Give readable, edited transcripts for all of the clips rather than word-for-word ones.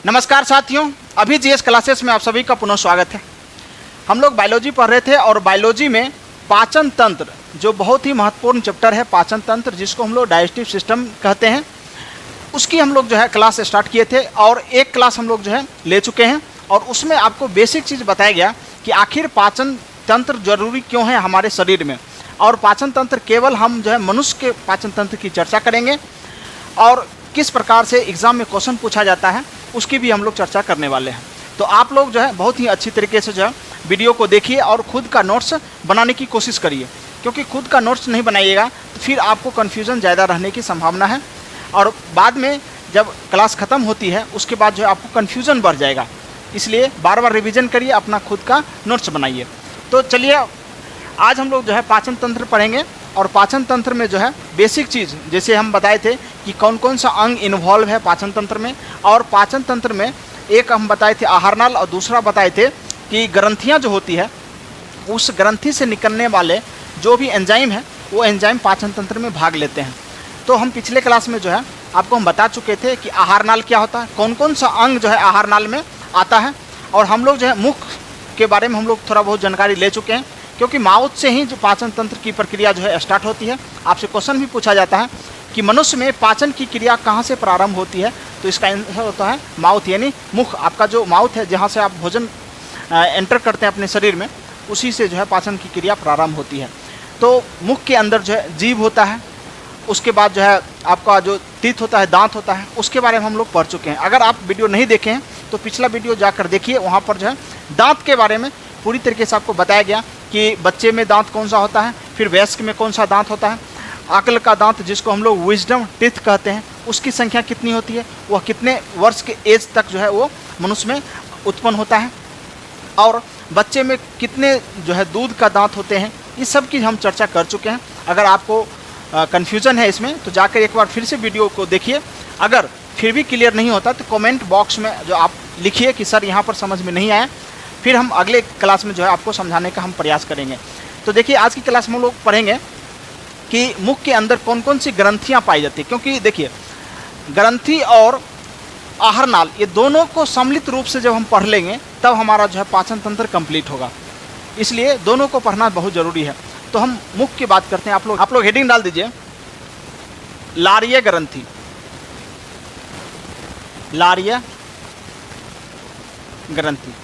नमस्कार साथियों, अभी जीएस क्लासेस में आप सभी का पुनः स्वागत है। हम लोग बायोलॉजी पढ़ रहे थे और बायोलॉजी में पाचन तंत्र जो बहुत ही महत्वपूर्ण चैप्टर है, पाचन तंत्र जिसको हम लोग डाइजेस्टिव सिस्टम कहते हैं, उसकी हम लोग जो है क्लास स्टार्ट किए थे और एक क्लास हम लोग जो है ले चुके हैं। और उसमें आपको बेसिक चीज़ बताया गया कि आखिर पाचन तंत्र जरूरी क्यों है हमारे शरीर में, और पाचन तंत्र केवल हम जो है मनुष्य के पाचन तंत्र की चर्चा करेंगे और किस प्रकार से एग्ज़ाम में क्वेश्चन पूछा जाता है उसकी भी हम लोग चर्चा करने वाले हैं। तो आप लोग जो है बहुत ही अच्छी तरीके से जो है वीडियो को देखिए और खुद का नोट्स बनाने की कोशिश करिए, क्योंकि खुद का नोट्स नहीं बनाइएगा तो फिर आपको कन्फ्यूज़न ज़्यादा रहने की संभावना है और बाद में जब क्लास ख़त्म होती है उसके बाद जो है आपको कन्फ्यूज़न बढ़ जाएगा। इसलिए बार बार रिवीजन करिए, अपना खुद का नोट्स बनाइए। तो चलिए आज हम लोग जो है पाचन तंत्र पढ़ेंगे और पाचन तंत्र में जो है बेसिक चीज़ जैसे हम बताए थे कि कौन कौन सा अंग इन्वॉल्व है पाचन तंत्र में, और पाचन तंत्र में एक हम बताए थे आहार नाल और दूसरा बताए थे कि ग्रंथियां जो होती है उस ग्रंथि से निकलने वाले जो भी एंजाइम है वो एंजाइम पाचन तंत्र में भाग लेते हैं। तो हम पिछले क्लास में जो है आपको हम बता चुके थे कि आहार नाल क्या होता है, कौन कौन सा अंग जो है आहार नाल में आता है, और हम लोग जो है मुख के बारे में हम लोग थोड़ा बहुत जानकारी ले चुके हैं, क्योंकि माउथ से ही जो पाचन तंत्र की प्रक्रिया जो है स्टार्ट होती है। आपसे क्वेश्चन भी पूछा जाता है कि मनुष्य में पाचन की क्रिया कहाँ से प्रारंभ होती है, तो इसका आंसर होता है माउथ, यानी मुख। आपका जो माउथ है जहाँ से आप भोजन एंटर करते हैं अपने शरीर में, उसी से जो है पाचन की क्रिया प्रारंभ होती है। तो मुख के अंदर जो है जीभ होता है, उसके बाद जो है आपका जो टीथ होता है, दांत होता है, उसके बारे में हम लोग पढ़ चुके हैं। अगर आप वीडियो नहीं देखे हैं तो पिछला वीडियो जाकर देखिए, वहाँ पर जो है दांत के बारे में पूरी तरीके से आपको बताया गया कि बच्चे में दांत कौन सा होता है, फिर वयस्क में कौन सा दांत होता है, अक्ल का दांत जिसको हम लोग विजडम टीथ कहते हैं उसकी संख्या कितनी होती है, वह कितने वर्ष के एज तक जो है वो मनुष्य में उत्पन्न होता है, और बच्चे में कितने जो है दूध का दांत होते हैं, इस सब की हम चर्चा कर चुके हैं। अगर आपको कन्फ्यूज़न है इसमें तो जाकर एक बार फिर से वीडियो को देखिए। अगर फिर भी क्लियर नहीं होता तो कमेंट बॉक्स में जो आप लिखिए कि सर यहाँ पर समझ में नहीं आया, फिर हम अगले क्लास में जो है आपको समझाने का हम प्रयास करेंगे। तो देखिए आज की क्लास में हम लोग पढ़ेंगे कि मुख के अंदर कौन कौन सी ग्रंथियाँ पाई जाती हैं, क्योंकि देखिए ग्रंथि और आहार नाल ये दोनों को सम्मिलित रूप से जब हम पढ़ लेंगे तब हमारा जो है पाचन तंत्र कंप्लीट होगा, इसलिए दोनों को पढ़ना बहुत ज़रूरी है। तो हम मुख की बात करते हैं। आप लोग हेडिंग डाल दीजिए, लारीय ग्रंथि। लारीय ग्रंथि,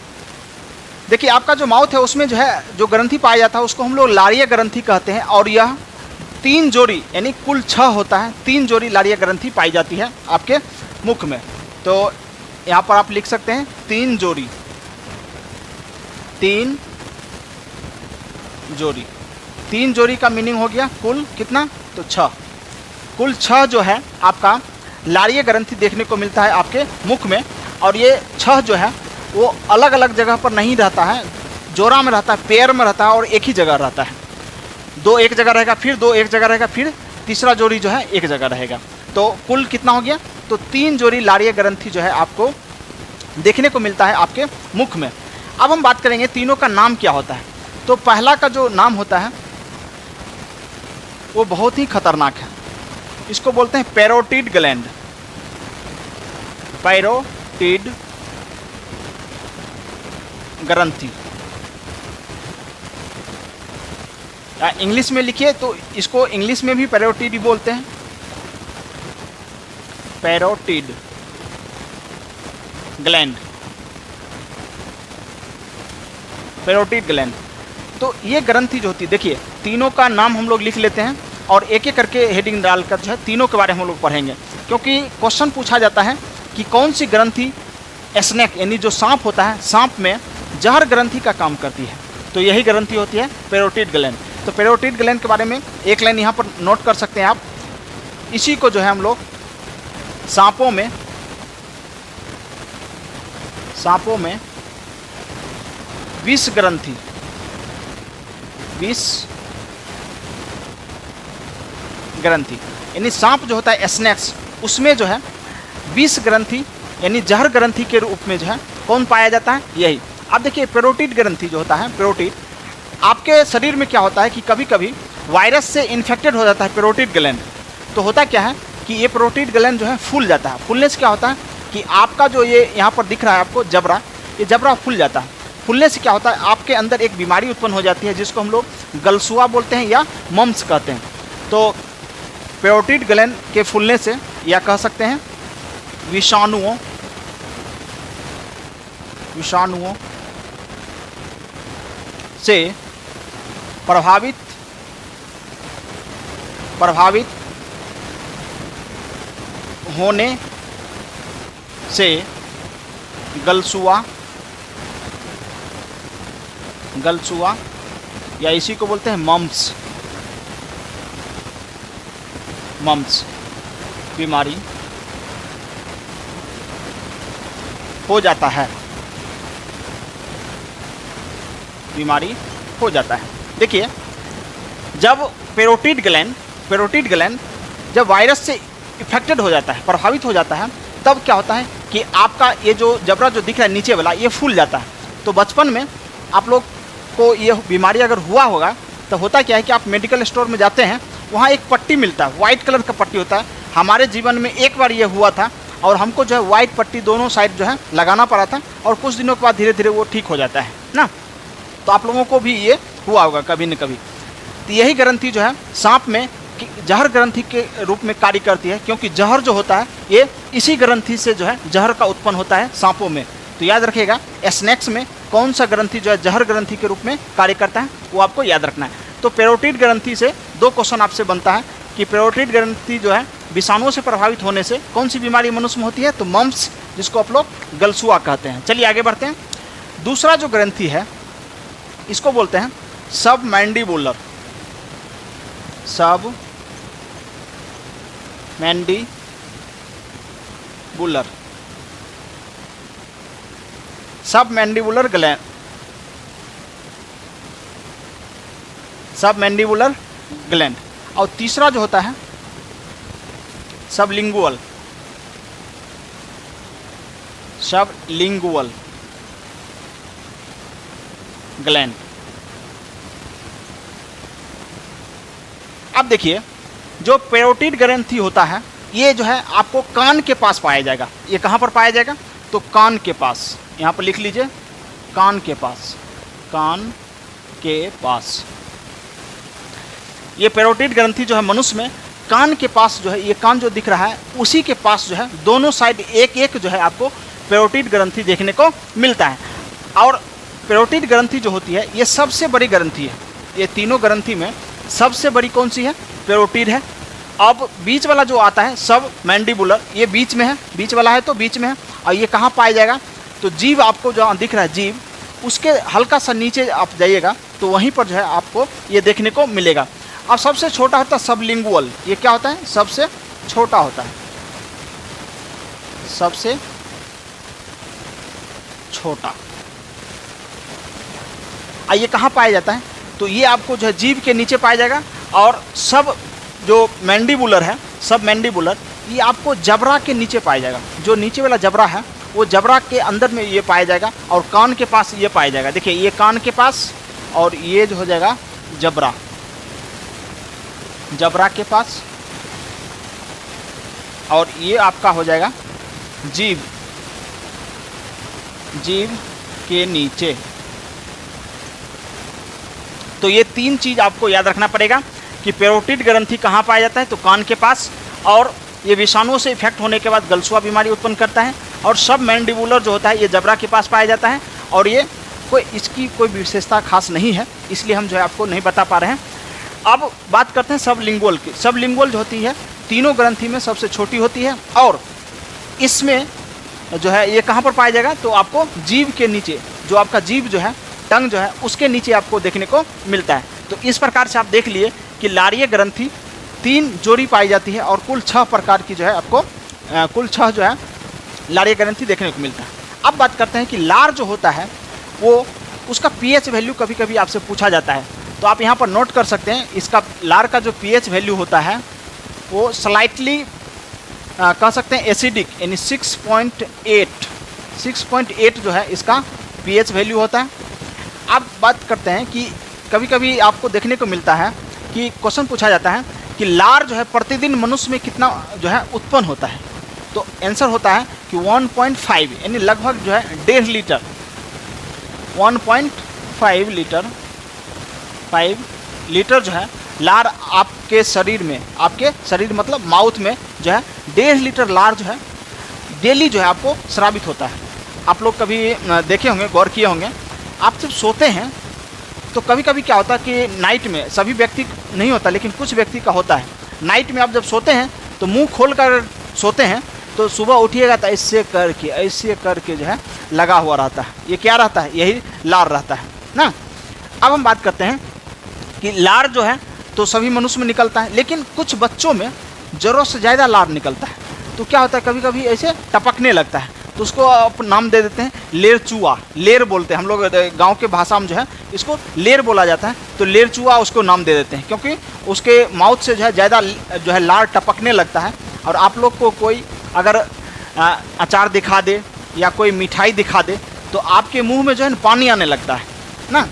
देखिए आपका जो माउथ है उसमें जो है जो ग्रंथि पाया जाता है उसको हम लोग लारीय ग्रंथि कहते हैं, और यह 3 जोड़ी यानी कुल 6 होता है, 3 जोड़ी लारीय ग्रंथि पाई जाती है आपके मुख में। तो यहाँ पर आप लिख सकते हैं 3 जोड़ी, 3 जोड़ी। 3 जोड़ी का मीनिंग हो गया कुल कितना, तो 6। कुल 6 जो है आपका लारीय ग्रंथि देखने को मिलता है आपके मुख में, और ये 6 जो है वो अलग अलग जगह पर नहीं रहता है, जोड़ा में रहता है, पेयर में रहता है और एक ही जगह रहता है। 2 एक जगह रहेगा, फिर 2 एक जगह रहेगा, फिर तीसरा जोड़ी जो है एक जगह रहेगा। तो कुल कितना हो गया, तो 3 जोड़ी लारीय ग्रंथि जो है आपको देखने को मिलता है आपके मुख में। अब हम बात करेंगे तीनों का नाम क्या होता है। तो पहला का जो नाम होता है वो बहुत ही खतरनाक है, इसको बोलते हैं पैरोटिड ग्लैंड। पैरोटिड ग्रंथि, इंग्लिश में लिखिए तो इसको इंग्लिश में भी पैरोटिड ही बोलते हैं, पैरोटिड ग्लैंड, पैरोटिड ग्लैंड। तो ये ग्रंथि जो होती है, देखिए तीनों का नाम हम लोग लिख लेते हैं और एक एक करके हेडिंग डालकर जो है तीनों के बारे में हम लोग पढ़ेंगे, क्योंकि क्वेश्चन पूछा जाता है कि कौन सी ग्रंथि स्नेक यानी जो सांप होता है, सांप में जहर ग्रंथि का काम करती है, तो यही ग्रंथि होती है पैरोटिड ग्लैंड। तो पैरोटिड ग्लैंड के बारे में एक लाइन यहाँ पर नोट कर सकते हैं आप। इसी को जो है हम लोग सांपों में विष ग्रंथि, विष ग्रंथि यानी सांप जो होता है स्नेक्स, उसमें जो है विष ग्रंथि यानी जहर ग्रंथि के रूप में जो है कौन पाया जाता है, यही। अब देखिए पैरोटिड ग्रंथि जो होता है, पैरोटिड आपके शरीर में क्या होता है कि कभी कभी वायरस से इन्फेक्टेड हो जाता है पैरोटिड ग्लैंड। तो होता क्या है कि ये पैरोटिड ग्लैंड जो है फूल जाता है। फूलने से क्या होता है, कि आपका जो ये यहाँ पर दिख रहा है आपको जबड़ा, ये जबड़ा फूल जाता है। फूलने से क्या होता है, आपके अंदर एक बीमारी उत्पन्न हो जाती है जिसको हम लोग गलसुआ बोलते हैं या मम्स कहते हैं। तो पैरोटिड ग्लैंड के फूलने से, या कह सकते हैं विषाणुओं से प्रभावित होने से गलसुआ या इसी को बोलते हैं मम्स बीमारी हो जाता है, देखिए जब पैरोटिड ग्लैंड जब वायरस से इफेक्टेड हो जाता है, प्रभावित हो जाता है, तब क्या होता है कि आपका ये जो जबड़ा जो दिख रहा है नीचे वाला, ये फूल जाता है। तो बचपन में आप लोग को ये बीमारी अगर हुआ होगा तो होता क्या है कि आप मेडिकल स्टोर में जाते हैं, वहाँ एक पट्टी मिलता है, वाइट कलर का पट्टी होता है। हमारे जीवन में एक बार ये हुआ था और हमको जो है वाइट पट्टी दोनों साइड जो है लगाना पड़ा था, और कुछ दिनों के बाद धीरे धीरे वो ठीक हो जाता है ना। तो आप लोगों को भी ये हुआ होगा कभी न कभी। तो यही ग्रंथि जो है सांप में जहर ग्रंथि के रूप में कार्य करती है, क्योंकि जहर जो होता है ये इसी ग्रंथि से जो है जहर का उत्पन्न होता है सांपों में। तो याद रखिएगा, स्नेक्स में कौन सा ग्रंथि जो है जहर ग्रंथि के रूप में कार्य करता है, वो आपको याद रखना है। तो पैरोटिड ग्रंथि से 2 क्वेश्चन आपसे बनता है कि पैरोटिड ग्रंथि जो है विषाणुओं से प्रभावित होने से कौन सी बीमारी मनुष्य में होती है, तो मम्स, जिसको आप लोग गलसुआ कहते हैं। चलिए आगे बढ़ते हैं। दूसरा जो ग्रंथि है इसको बोलते हैं सबमैंडिबुलर ग्लैंड। और तीसरा जो होता है सबलिंगुअल ग्लैंड। अब देखिए, जो पैरोटिड ग्रंथि होता है ये जो है आपको कान के पास पाया जाएगा। ये कहाँ पर पाया जाएगा, तो कान के पास, यहाँ पर लिख लीजिए, कान के पास। ये पैरोटिड ग्रंथि जो है मनुष्य में कान के पास जो है, ये कान जो दिख रहा है उसी के पास जो है दोनों साइड एक एक जो है आपको पैरोटिड ग्रंथि देखने को मिलता है। और पैरोटिड ग्रंथि जो होती है ये सबसे बड़ी ग्रंथि है। ये तीनों ग्रंथि में सबसे बड़ी कौन सी है, पैरोटिड है। अब बीच वाला जो आता है सब मैंडिबुलर, ये बीच में है, बीच वाला है तो बीच में है। और ये कहाँ पाया जाएगा, तो जीभ आपको जो दिख रहा है जीभ, उसके हल्का सा नीचे आप जाइएगा तो वहीं पर जो है आपको ये देखने को मिलेगा। अब सबसे छोटा होता है सबलिंगुअल। ये क्या होता है, सबसे छोटा होता है, सबसे छोटा। ये कहाँ पाया जाता है, तो ये आपको जो है जीभ के नीचे पाया जाएगा। और सब जो मैंडिबुलर है, सब मैंडिबुलर, ये आपको जबड़ा के नीचे पाया जाएगा। जो नीचे वाला जबड़ा है वो जबड़ा के अंदर में ये पाया जाएगा, और कान के पास ये पाया जाएगा। देखिए ये कान के पास, और ये जो हो जाएगा जबड़ा के पास, और ये आपका हो जाएगा जीभ के नीचे। तो ये 3 चीज़ आपको याद रखना पड़ेगा कि पैरोटिड ग्रंथि कहाँ पाया जाता है, तो कान के पास, और ये विषाणुओं से इफेक्ट होने के बाद गलसुआ बीमारी उत्पन्न करता है। और सब मैंडिबुलर जो होता है ये जबड़ा के पास पाया जाता है, और ये इसकी कोई विशेषता खास नहीं है, इसलिए हम जो है आपको नहीं बता पा रहे हैं। अब बात करते हैं सबलिंगुअल की। सबलिंगुअल जो होती है तीनों ग्रंथि में सबसे छोटी होती है, और इसमें जो है ये कहाँ पर पाया जाएगा, तो आपको जीभ के नीचे, जो आपका जीभ जो है, टंग जो है, उसके नीचे आपको देखने को मिलता है। तो इस प्रकार से आप देख लिए कि लारीय ग्रंथि 3 जोड़ी पाई जाती है, और कुल 6 प्रकार की जो है आपको कुल 6 जो है लारीय ग्रंथि देखने को मिलता है। अब बात करते हैं कि लार जो होता है वो, उसका पीएच वैल्यू कभी कभी आपसे पूछा जाता है, तो आप यहाँ पर नोट कर सकते हैं। इसका लार का जो पीएच वैल्यू होता है वो स्लाइटली कह सकते हैं एसिडिक, यानी 6.8 जो है इसका पीएच वैल्यू होता है। अब बात करते हैं कि कभी कभी आपको देखने को मिलता है कि क्वेश्चन पूछा जाता है कि लार जो है प्रतिदिन मनुष्य में कितना जो है उत्पन्न होता है। तो आंसर होता है कि 1.5 यानी लगभग जो है 1.5 लीटर, 1.5 लीटर, 5 लीटर जो है लार आपके शरीर में, आपके शरीर मतलब माउथ में जो है 1.5 लीटर लार जो है डेली जो है आपको स्रावित होता है। आप लोग कभी देखे होंगे, गौर किए होंगे, आप जब सोते हैं तो कभी कभी क्या होता है कि नाइट में, सभी व्यक्ति नहीं होता लेकिन कुछ व्यक्ति का होता है, नाइट में आप जब सोते हैं तो मुंह खोल कर सोते हैं तो सुबह उठिएगा तो ऐसे करके जो है लगा हुआ रहता है। ये क्या रहता है? यही लार रहता है ना। अब हम बात करते हैं कि लार जो है तो सभी मनुष्य में निकलता है, लेकिन कुछ बच्चों में ज़रूरत से ज़्यादा लार निकलता है। तो क्या होता है, कभी कभी ऐसे टपकने लगता है, तो उसको आप नाम दे देते हैं लेरचुआ, लेर बोलते हैं हम लोग गांव के भाषा में, जो है इसको लेर बोला जाता है। तो लेरचुआ उसको नाम दे देते हैं क्योंकि उसके माउथ से जो है ज़्यादा जो है लार टपकने लगता है। और आप लोग को कोई अगर अचार दिखा दे या कोई मिठाई दिखा दे तो आपके मुंह में जो है ना पानी आने लगता है ना,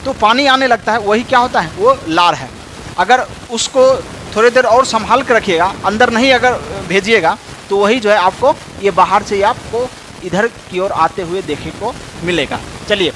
तो पानी आने लगता है, वही क्या होता है, वो लार है। अगर उसको थोड़ी देर और संभाल कर रखिएगा, अंदर नहीं अगर भेजिएगा, तो वही जो है आपको ये बाहर से आपको इधर की ओर आते हुए देखने को मिलेगा। चलिए,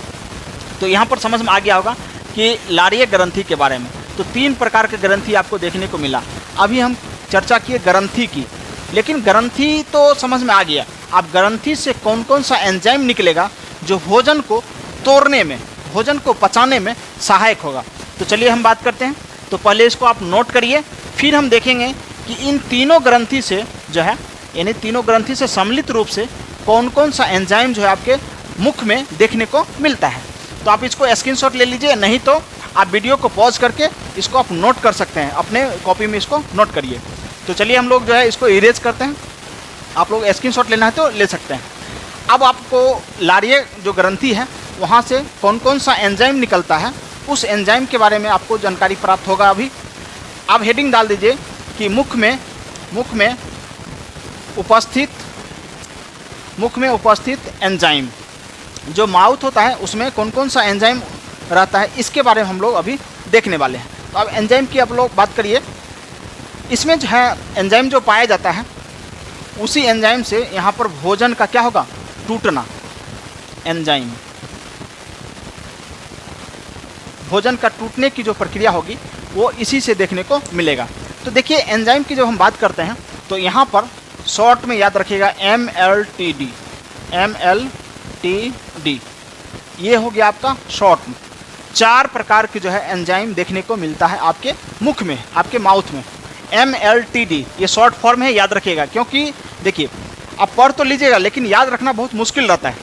तो यहाँ पर समझ में आ गया होगा कि लारीय ग्रंथि के बारे में। तो 3 प्रकार के ग्रंथि आपको देखने को मिला। अभी हम चर्चा किए ग्रंथि की, लेकिन ग्रंथि तो समझ में आ गया। अब ग्रंथि से कौन कौन सा एंजाइम निकलेगा जो भोजन को तोड़ने में, भोजन को पचाने में सहायक होगा। तो चलिए हम बात करते हैं। तो पहले इसको आप नोट करिए, फिर हम देखेंगे कि इन तीनों ग्रंथि से जो है, यानी तीनों ग्रंथि से सम्मिलित रूप से कौन कौन सा एंजाइम जो है आपके मुख में देखने को मिलता है। तो आप इसको स्क्रीनशॉट ले लीजिए, नहीं तो आप वीडियो को पॉज करके इसको आप नोट कर सकते हैं, अपने कॉपी में इसको नोट करिए। तो चलिए हम लोग जो है इसको इरेज करते हैं। आप लोग स्क्रीनशॉट लेना है तो ले सकते हैं। अब आपको लारीय जो ग्रंथि है वहाँ से कौन कौन सा एंजाइम निकलता है, उस एंजाइम के बारे में आपको जानकारी प्राप्त होगा। अभी आप हेडिंग डाल दीजिए कि मुख में उपस्थित एंजाइम, जो माउथ होता है उसमें कौन कौन सा एंजाइम रहता है, इसके बारे में हम लोग अभी देखने वाले हैं। तो अब एंजाइम की आप लोग बात करिए। इसमें जो है एंजाइम जो पाया जाता है, उसी एंजाइम से यहाँ पर भोजन का क्या होगा, टूटना। एंजाइम, भोजन का टूटने की जो प्रक्रिया होगी वो इसी से देखने को मिलेगा। तो देखिए, एंजाइम की जब हम बात करते हैं तो यहाँ पर शॉर्ट में याद रखिएगा MLTD, MLTD, ये हो गया आपका शॉर्ट में। 4 प्रकार की जो है एंजाइम देखने को मिलता है आपके मुख में, आपके माउथ में। MLTD ये शॉर्ट फॉर्म है, याद रखिएगा, क्योंकि देखिए आप पढ़ तो लीजिएगा लेकिन याद रखना बहुत मुश्किल रहता है।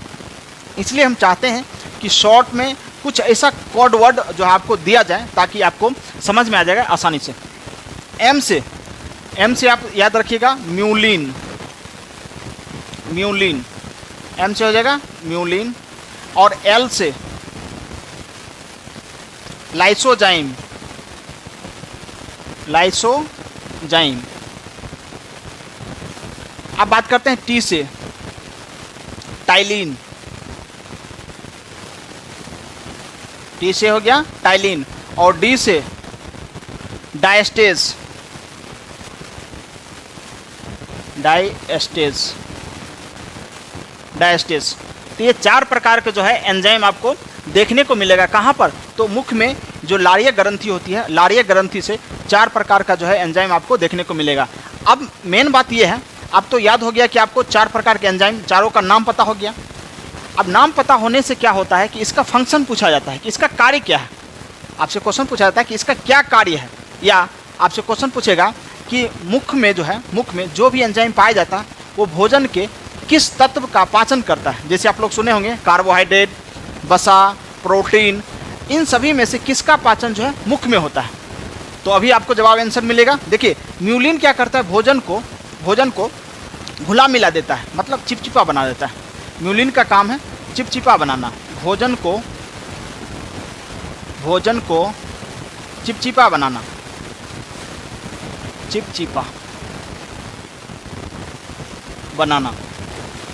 इसलिए हम चाहते हैं कि शॉर्ट में कुछ ऐसा कोड वर्ड जो आपको दिया जाए ताकि आपको समझ में आ जाएगा आसानी से। M से आप याद रखिएगा म्यूलिन, M से हो जाएगा म्यूलिन। और L से लाइसोजाइम, अब बात करते हैं T से टाइलिन, T से हो गया टाइलिन। और D से डायस्टेज, तो ये 4 प्रकार के जो है एंजाइम आपको देखने को मिलेगा। कहाँ पर? तो मुख में जो लारीय ग्रंथि होती है, लारीय ग्रंथि से 4 प्रकार का जो है एंजाइम आपको देखने को मिलेगा। अब मेन बात ये है, अब तो याद हो गया कि आपको 4 प्रकार के एंजाइम, चारों का नाम पता हो गया। अब नाम पता होने से क्या होता है कि इसका फंक्शन पूछा जाता है कि इसका कार्य क्या है। आपसे क्वेश्चन पूछा जाता है कि इसका क्या कार्य है, या आपसे क्वेश्चन पूछेगा कि मुख में जो भी एंजाइम पाया जाता है वो भोजन के किस तत्व का पाचन करता है। जैसे आप लोग सुने होंगे कार्बोहाइड्रेट, वसा, प्रोटीन, इन सभी में से किसका पाचन जो है मुख में होता है। तो अभी आपको जवाब आंसर मिलेगा। देखिए, म्यूलिन क्या करता है, भोजन को घुला मिला देता है, मतलब चिपचिपा बना देता है। म्यूलिन का काम है चिपचिपा बनाना, भोजन को चिपचिपा बनाना,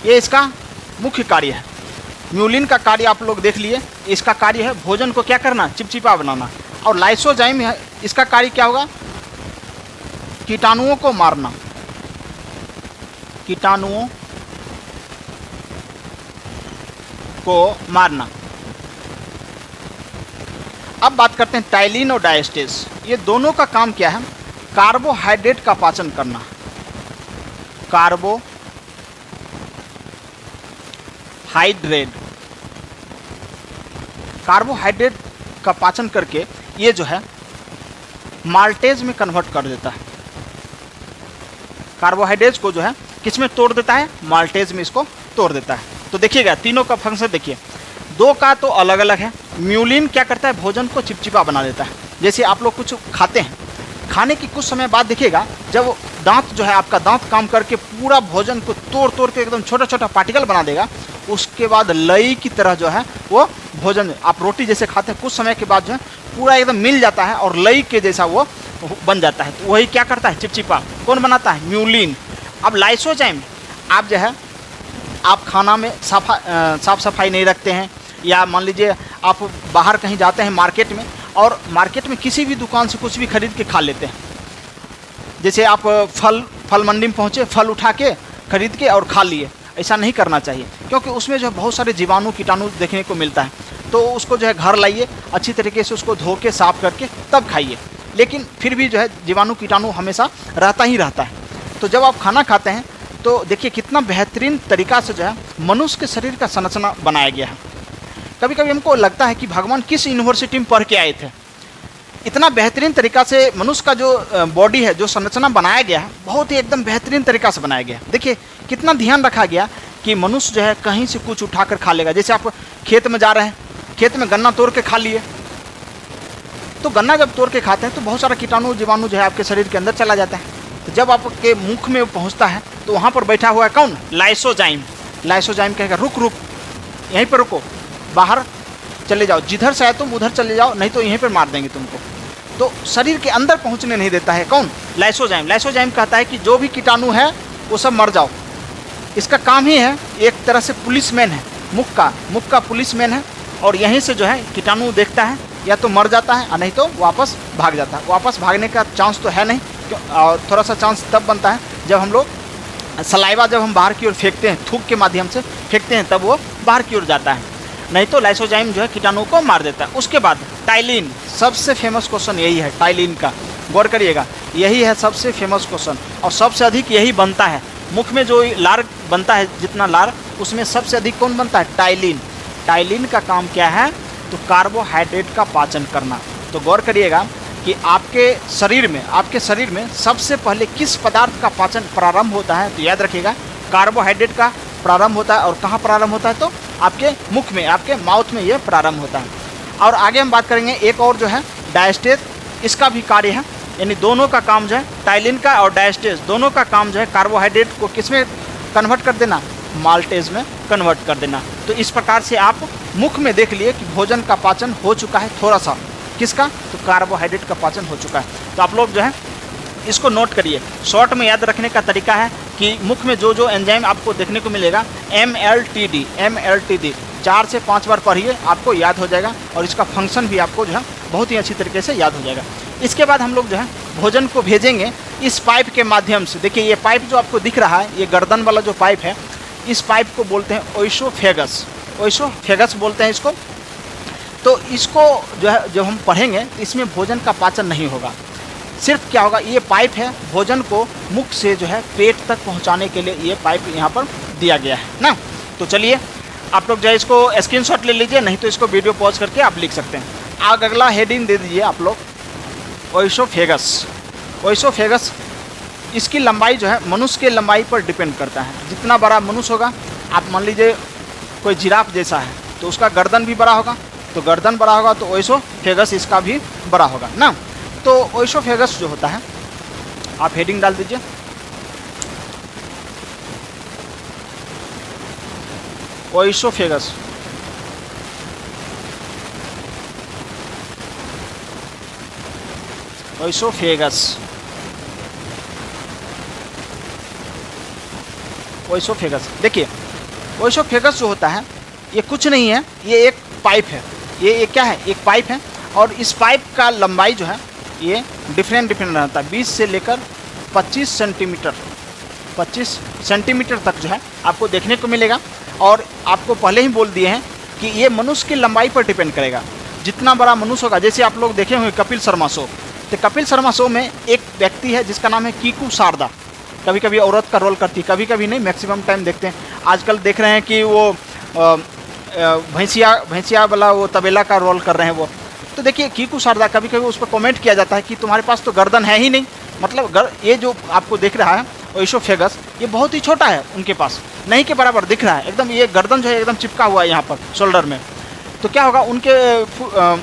ये इसका मुख्य कार्य है। म्यूलिन का कार्य आप लोग देख लिए, इसका कार्य है भोजन को क्या करना, चिपचिपा बनाना। और लाइसोजाइम है, इसका कार्य क्या होगा, कीटाणुओं को कीटाणुओं को मारना। अब बात करते हैं टाइलिन और डायस्टेज। ये दोनों का काम क्या है? कार्बोहाइड्रेट का पाचन करना। कार्बोहाइड्रेट का पाचन करके ये जो है माल्टेज में कन्वर्ट कर देता है। कार्बोहाइड्रेट को जो है किस में तोड़ देता है? माल्टेज में इसको तोड़ देता है। तो देखिएगा तीनों का फंक्शन देखिए, दो का तो अलग अलग है। म्यूलिन क्या करता है? भोजन को चिपचिपा बना देता है। जैसे आप लोग कुछ खाते हैं, खाने की कुछ समय बाद देखिएगा जब दांत जो है आपका दांत काम करके पूरा भोजन को तोड़ तोड़ के एकदम छोटा छोटा पार्टिकल बना देगा, उसके बाद लई की तरह जो है वो भोजन, आप रोटी जैसे खाते हैं कुछ समय के बाद जो है पूरा एकदम मिल जाता है और लई के जैसा वो बन जाता है। तो वही क्या करता है? चिपचिपा। कौन बनाता है? म्यूलिन। अब लाइसोजाइम, आप जो है आप खाना में साफ सफाई नहीं रखते हैं, या मान लीजिए आप बाहर कहीं जाते हैं मार्केट में, और मार्केट में किसी भी दुकान से कुछ भी खरीद के खा लेते हैं। जैसे आप फल मंडी में पहुँचे, फल उठा के खरीद के और खा लिए। ऐसा नहीं करना चाहिए, क्योंकि उसमें जो है बहुत सारे जीवाणु कीटाणु देखने को मिलता है। तो उसको जो है घर लाइए, अच्छी तरीके से उसको धो के साफ करके तब खाइए। लेकिन फिर भी जो है जीवाणु कीटाणु हमेशा रहता ही रहता है। तो जब आप खाना खाते हैं तो देखिए कितना बेहतरीन तरीका से जो है मनुष्य के शरीर का संरचना बनाया गया है। कभी कभी हमको लगता है कि भगवान किस यूनिवर्सिटी में पढ़ के आए थे। इतना बेहतरीन तरीका से मनुष्य का जो बॉडी है, जो संरचना बनाया गया है, बहुत ही एकदम बेहतरीन तरीका से बनाया गया है। देखिए कितना ध्यान रखा गया कि मनुष्य जो है कहीं से कुछ उठाकर खा लेगा। जैसे आप खेत में जा रहे हैं, खेत में गन्ना तोड़ के खा लिए, तो गन्ना जब तोड़ के खाते हैं तो बहुत सारा कीटाणु जीवाणु जो है आपके शरीर के अंदर चला जाता है। तो जब आपके मुख में पहुंचता है तो वहाँ पर बैठा हुआ है कौन? लाइसोजाइम। लाइसोजाइम कहेगा रुक रुक, यहीं पर रुको, बाहर चले जाओ, जिधर से आए तुम उधर चले जाओ, नहीं तो यहीं पर मार देंगे तुमको। तो शरीर के अंदर पहुँचने नहीं देता है कौन? लाइसोजाइम। लाइसोजाइम कहता है कि जो भी कीटाणु है वो सब मर जाओ। इसका काम ही है, एक तरह से पुलिसमैन है, मुख का पुलिसमैन है। और यहीं से जो है कीटाणु देखता है, या तो मर जाता है और नहीं तो वापस भाग जाता है। वापस भागने का चांस तो है नहीं, और थोड़ा सा चांस तब बनता है जब हम लोग सलाइवा जब हम बाहर की ओर फेंकते हैं, थूक के माध्यम से फेंकते हैं, तब वो बाहर की ओर जाता है। नहीं तो लाइसोजाइम जो है कीटाणु को मार देता है। उसके बाद टाइलिन, सबसे फेमस क्वेश्चन यही है टाइलिन का, गौर करिएगा, यही है सबसे फेमस क्वेश्चन और सबसे अधिक यही बनता है। मुख में जो लार बनता है, जितना लार, उसमें सबसे अधिक कौन बनता है? टाइलिन। टाइलिन का काम क्या है? तो कार्बोहाइड्रेट का पाचन करना। तो गौर करिएगा कि आपके शरीर में सबसे पहले किस पदार्थ का पाचन प्रारंभ होता है? तो याद रखिएगा कार्बोहाइड्रेट का प्रारंभ होता है। और कहाँ प्रारंभ होता है? तो आपके मुख में, आपके माउथ में ये प्रारंभ होता है। और आगे हम बात करेंगे एक और जो है डायस्टेज, इसका भी कार्य है, यानी दोनों का काम जो है, टाइलिन का और डायस्टेज दोनों का काम जो है कार्बोहाइड्रेट को किस में कन्वर्ट कर देना? माल्टेज में कन्वर्ट कर देना। तो इस प्रकार से आप मुख में देख लिए कि भोजन का पाचन हो चुका है थोड़ा सा, किसका? तो कार्बोहाइड्रेट का पाचन हो चुका है। तो आप लोग जो है इसको नोट करिए। शॉर्ट में याद रखने का तरीका है कि मुख में जो जो एंजाइम आपको देखने को मिलेगा, MLTD 4 से 5 बार पढ़िए, आपको याद हो जाएगा और इसका फंक्शन भी आपको जो है बहुत ही अच्छी तरीके से याद हो जाएगा। इसके बाद हम लोग जो है भोजन को भेजेंगे इस पाइप के माध्यम से। देखिए ये पाइप जो आपको दिख रहा है, ये गर्दन वाला जो पाइप है, इस पाइप को बोलते हैं ओइसोफेगस। ओइसोफेगस बोलते हैं इसको। तो इसको जो है जब हम पढ़ेंगे तो इसमें भोजन का पाचन नहीं होगा। सिर्फ क्या होगा, ये पाइप है, भोजन को मुख से जो है पेट तक पहुंचाने के लिए ये पाइप यहाँ पर दिया गया है ना। तो चलिए आप लोग जो है इसको स्क्रीनशॉट ले लीजिए, नहीं तो इसको वीडियो पॉज करके आप लिख सकते हैं। अगला हेडिंग दे दीजिए आप लोग, ओइसोफेगस। ओइसोफेगस, इसकी लंबाई जो है मनुष्य के लंबाई पर डिपेंड करता है। जितना बड़ा मनुष्य होगा, आप मान लीजिए कोई जिराफ जैसा है तो उसका गर्दन भी बड़ा होगा, तो गर्दन बड़ा होगा तो ओइसोफेगस इसका भी बड़ा होगा ना। तो ओइसोफेगस जो होता है, आप हेडिंग डाल दीजिए ओइसोफेगस। Oesophagus, oesophagus. देखिए ओइसोफेगस जो होता है ये कुछ नहीं है, ये एक पाइप है। ये क्या है? एक पाइप है। और इस पाइप का लंबाई जो है ये डिफरेंट रहता है, 20 से लेकर 25 सेंटीमीटर 25 सेंटीमीटर तक जो है आपको देखने को मिलेगा। और आपको पहले ही बोल दिए हैं कि ये मनुष्य की लंबाई पर डिपेंड करेगा। जितना बड़ा मनुष्य होगा, जैसे आप लोग देखे हुए कपिल शर्मा शो, तो कपिल शर्मा शो में एक व्यक्ति है जिसका नाम है कीकू शारदा। कभी कभी औरत का रोल करती है, कभी कभी नहीं, मैक्सिमम टाइम देखते हैं। आजकल देख रहे हैं कि वो भैंसिया वाला वो तबेला का रोल कर रहे हैं वो। तो देखिए कीकू शारदा, कभी कभी उस पर कमेंट किया जाता है कि तुम्हारे पास तो गर्दन है ही नहीं, मतलब ये जो आपको दिख रहा है ओइसोफेगस, ये बहुत ही छोटा है, उनके पास नहीं के बराबर दिख रहा है एकदम। ये गर्दन जो है एकदम चिपका हुआ है यहाँ पर शोल्डर में। तो क्या होगा, उनके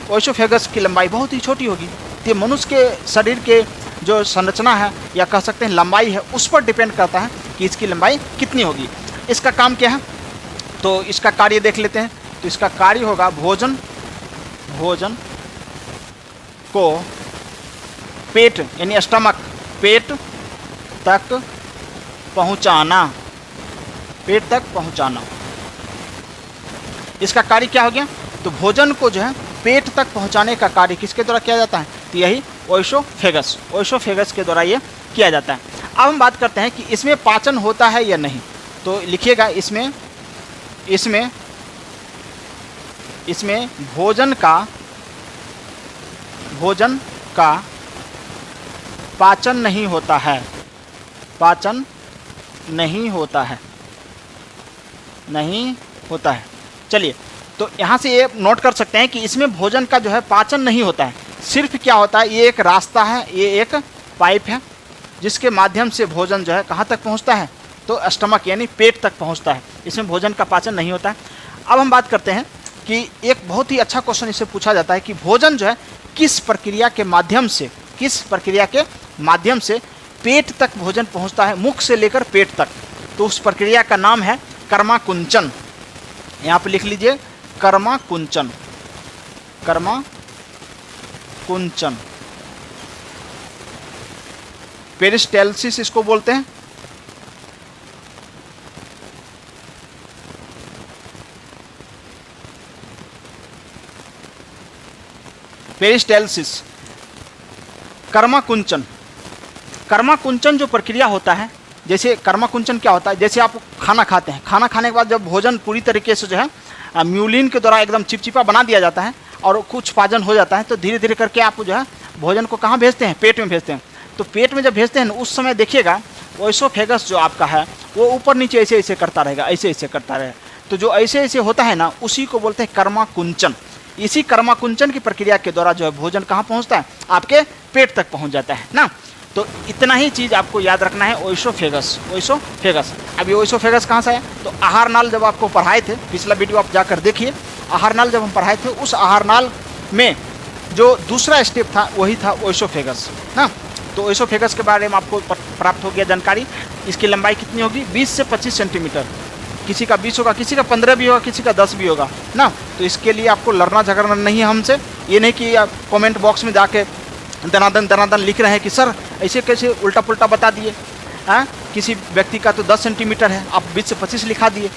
ओइसोफेगस की लंबाई बहुत ही छोटी होगी। तो मनुष्य के शरीर के जो संरचना है या कह सकते हैं लंबाई है, उस पर डिपेंड करता है कि इसकी लंबाई कितनी होगी। इसका काम क्या है, तो इसका कार्य देख लेते हैं। तो इसका कार्य होगा भोजन को पेट यानी स्टमक, पेट तक पहुंचाना, पेट तक पहुंचाना। इसका कार्य क्या हो गया, तो भोजन को जो है पेट तक पहुंचाने का कार्य किसके द्वारा किया जाता है, तो यही ओइसोफेगस के द्वारा ये किया जाता है। अब हम बात करते हैं कि इसमें पाचन होता है या नहीं। तो लिखिएगा, इसमें भोजन का पाचन नहीं होता है, पाचन नहीं होता है। चलिए, तो यहाँ से ये नोट कर सकते हैं कि इसमें भोजन का जो है पाचन नहीं होता है। सिर्फ क्या होता है, ये एक रास्ता है, ये एक पाइप है जिसके माध्यम से भोजन जो है कहाँ तक पहुँचता है, तो स्टमक यानी पेट तक पहुँचता है। इसमें भोजन का पाचन नहीं होता है। अब हम बात करते हैं कि एक बहुत ही अच्छा क्वेश्चन इससे पूछा जाता है कि भोजन जो है किस प्रक्रिया के माध्यम से पेट तक भोजन पहुंचता है, मुख से लेकर पेट तक। तो उस प्रक्रिया का नाम है कर्माकुंचन। यहाँ पे लिख लीजिए कर्माकुंचन। पेरिस्टाल्सिस इसको बोलते हैं। पेरिस्टाल्सिस, कर्माकुंचन जो प्रक्रिया होता है, जैसे कर्माकुंचन क्या होता है, जैसे आप खाना खाते हैं, खाना खाने के बाद जब भोजन पूरी तरीके से जो है म्यूलिन के द्वारा एकदम चिपचिपा बना दिया जाता है और कुछ पाचन हो जाता है, तो धीरे धीरे करके आप जो है भोजन को कहाँ भेजते हैं, पेट में भेजते हैं। तो पेट में जब भेजते हैं उस समय देखिएगा ओइसोफेगस जो आपका है वो ऊपर नीचे ऐसे ऐसे करता रहेगा, ऐसे करता रहेगा। तो जो ऐसे ऐसे होता है ना, उसी को बोलते हैं कर्माकुंचन। इसी कर्माकुंचन की प्रक्रिया के द्वारा जो है भोजन कहाँ पहुँचता है, आपके पेट तक पहुँच जाता है ना। तो इतना ही चीज़ आपको याद रखना है, ओइसोफेगस। अब ये ओइसोफेगस कहाँ से है, तो आहार नाल जब आपको पढ़ाए थे, पिछला वीडियो आप जाकर देखिए, आहार नाल जब हम पढ़ाए थे, उस आहार नाल में जो दूसरा स्टेप था वही था ओइसोफेगस ना। तो ओइसोफेगस के बारे में आपको प्राप्त हो गया जानकारी। इसकी लंबाई कितनी होगी, 20 से 25 सेंटीमीटर। किसी का 20 होगा, किसी का 15 भी होगा, किसी का 10 भी होगा ना। तो इसके लिए आपको लड़ना झगड़ना नहीं है हमसे। ये नहीं कि आप कमेंट बॉक्स में जाके दनादन लिख रहे हैं कि सर ऐसे कैसे उल्टा पुल्टा बता दिए, किसी व्यक्ति का तो 10 सेंटीमीटर है, आप 20 से 25 लिखा दिए।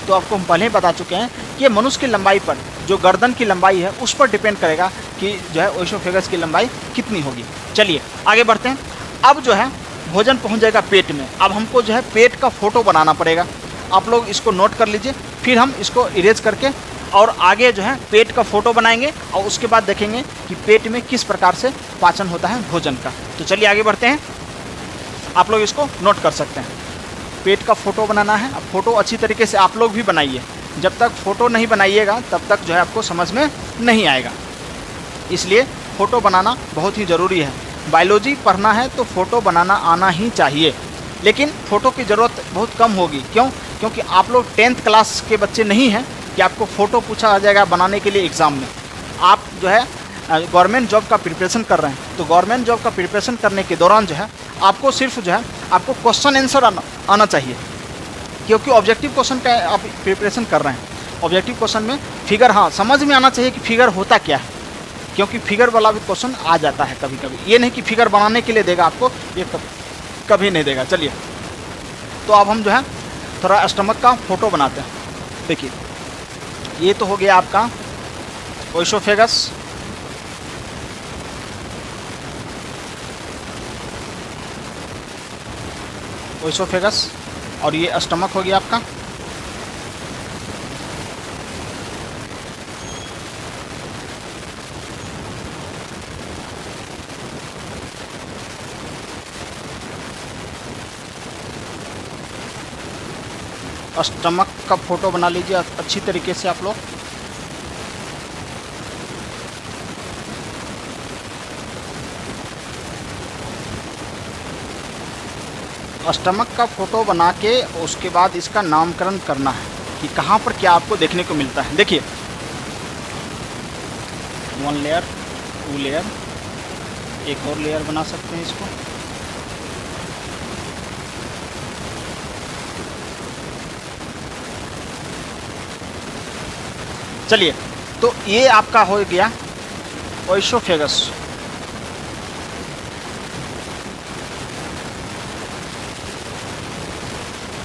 तो आपको हम पहले ही बता चुके हैं कि ये मनुष्य की लंबाई पर, जो गर्दन की लंबाई है उस पर डिपेंड करेगा कि जो है ओइसोफेगस की लंबाई कितनी होगी। चलिए आगे बढ़ते हैं। अब जो है भोजन पहुंच जाएगा पेट में। अब हमको जो है पेट का फोटो बनाना पड़ेगा। आप लोग इसको नोट कर लीजिए, फिर हम इसको इरेज करके और आगे जो है पेट का फोटो बनाएंगे और उसके बाद देखेंगे कि पेट में किस प्रकार से पाचन होता है भोजन का। तो चलिए आगे बढ़ते हैं। आप लोग इसको नोट कर सकते हैं। पेट का फोटो बनाना है। अब फोटो अच्छी तरीके से आप लोग भी बनाइए। जब तक फोटो नहीं बनाइएगा तब तक जो है आपको समझ में नहीं आएगा, इसलिए फ़ोटो बनाना बहुत ही ज़रूरी है। बायोलॉजी पढ़ना है तो फ़ोटो बनाना आना ही चाहिए, लेकिन फ़ोटो की ज़रूरत बहुत कम होगी। क्यों? क्योंकि आप लोग 10th क्लास के बच्चे नहीं हैं कि आपको फ़ोटो पूछा आ जाएगा बनाने के लिए एग्ज़ाम में। आप जो है गवर्नमेंट जॉब का प्रिपरेशन कर रहे हैं, तो गवर्नमेंट जॉब का प्रिपरेशन करने के दौरान जो है आपको सिर्फ जो है आपको क्वेश्चन आंसर आना चाहिए, क्योंकि ऑब्जेक्टिव क्वेश्चन का आप प्रिपरेशन कर रहे हैं। ऑब्जेक्टिव क्वेश्चन में फिगर, हाँ समझ में आना चाहिए कि फिगर होता क्या है, क्योंकि फिगर वाला भी क्वेश्चन आ जाता है कभी कभी। ये नहीं कि फिगर बनाने के लिए देगा आपको, ये कभी नहीं देगा। चलिए तो अब हम जो है थोड़ा स्टमक का फ़ोटो बनाते हैं। देखिए ये तो हो गया आपका ओइसोफेगस। ओइसोफेगस, और ये स्टमक हो गया आपका। स्टमक का फोटो बना लीजिए अच्छी तरीके से आप लोग। स्टमक का फोटो बना के उसके बाद इसका नामकरण करना है कि कहाँ पर क्या आपको देखने को मिलता है। देखिए 1 लेयर, 2 लेयर, एक और लेयर बना सकते हैं इसको। चलिए, तो ये आपका हो गया ओइसोफेगस।